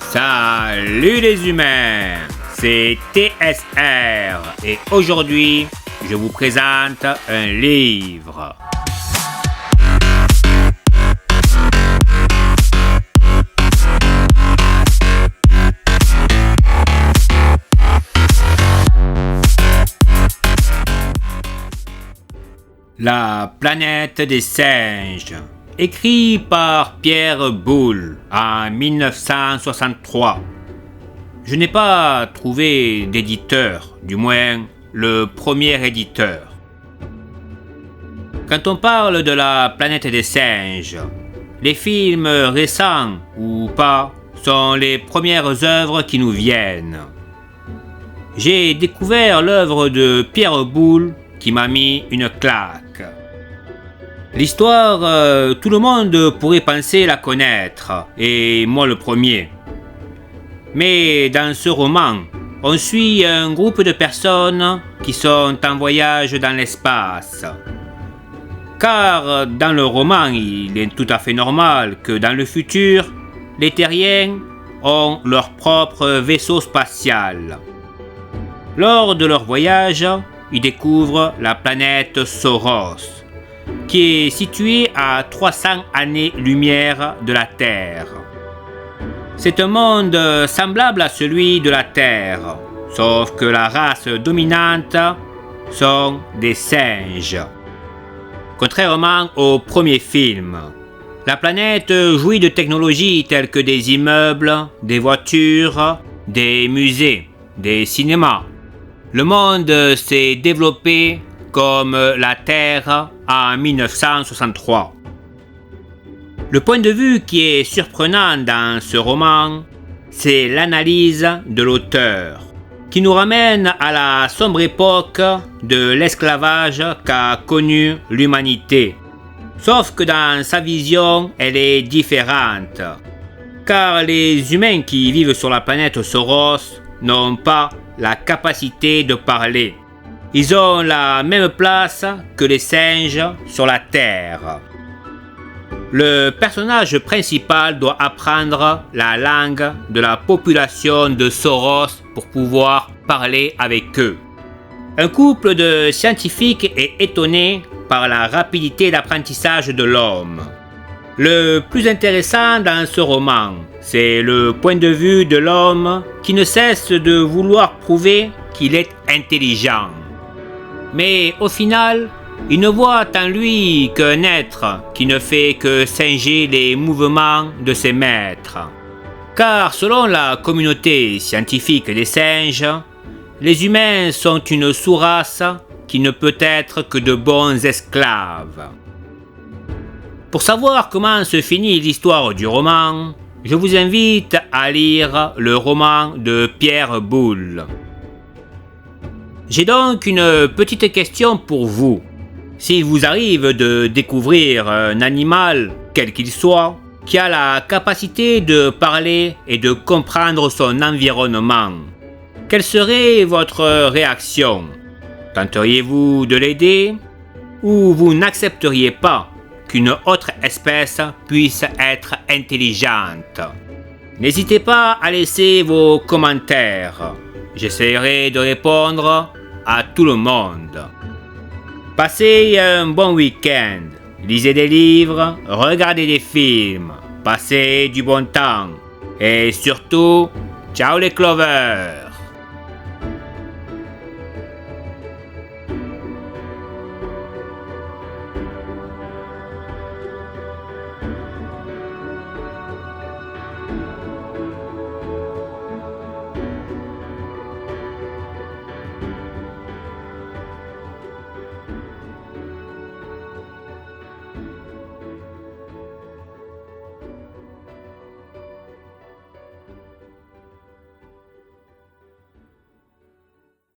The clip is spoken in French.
Salut les humains, c'est TSR et aujourd'hui je vous présente un livre. La planète des singes, écrit par Pierre Boulle en 1963. Je n'ai pas trouvé d'éditeur, du moins le premier éditeur. Quand on parle de la planète des singes, les films récents ou pas sont les premières œuvres qui nous viennent. J'ai découvert l'œuvre de Pierre Boulle qui m'a mis une claque. L'histoire, tout le monde pourrait penser la connaître, et moi le premier. Mais dans ce roman, on suit un groupe de personnes qui sont en voyage dans l'espace. Car dans le roman, il est tout à fait normal que dans le futur, les terriens ont leur propre vaisseau spatial. Lors de leur voyage, ils découvrent la planète Soros, qui est située à 300 années-lumière de la Terre. C'est un monde semblable à celui de la Terre, sauf que la race dominante sont des singes. Contrairement au premier film, la planète jouit de technologies telles que des immeubles, des voitures, des musées, des cinémas. Le monde s'est développé comme la Terre en 1963. Le point de vue qui est surprenant dans ce roman, c'est l'analyse de l'auteur, qui nous ramène à la sombre époque de l'esclavage qu'a connue l'humanité. Sauf que dans sa vision, elle est différente, car les humains qui vivent sur la planète Soros n'ont pas la capacité de parler. Ils ont la même place que les singes sur la Terre. Le personnage principal doit apprendre la langue de la population de Soros pour pouvoir parler avec eux. Un couple de scientifiques est étonné par la rapidité d'apprentissage de l'homme. Le plus intéressant dans ce roman, c'est le point de vue de l'homme qui ne cesse de vouloir prouver qu'il est intelligent. Mais au final, il ne voit en lui qu'un être qui ne fait que singer les mouvements de ses maîtres. Car selon la communauté scientifique des singes, les humains sont une sous-race qui ne peut être que de bons esclaves. Pour savoir comment se finit l'histoire du roman, je vous invite à lire le roman de Pierre Boulle. J'ai donc une petite question pour vous. S'il vous arrive de découvrir un animal, quel qu'il soit, qui a la capacité de parler et de comprendre son environnement, quelle serait votre réaction? Tenteriez-vous de l'aider ou vous n'accepteriez pas qu'une autre espèce puisse être intelligente? N'hésitez pas à laisser vos commentaires. J'essaierai de répondre à tout le monde. Passez un bon week-end. Lisez des livres, regardez des films, passez du bon temps. Et surtout, ciao les clovers!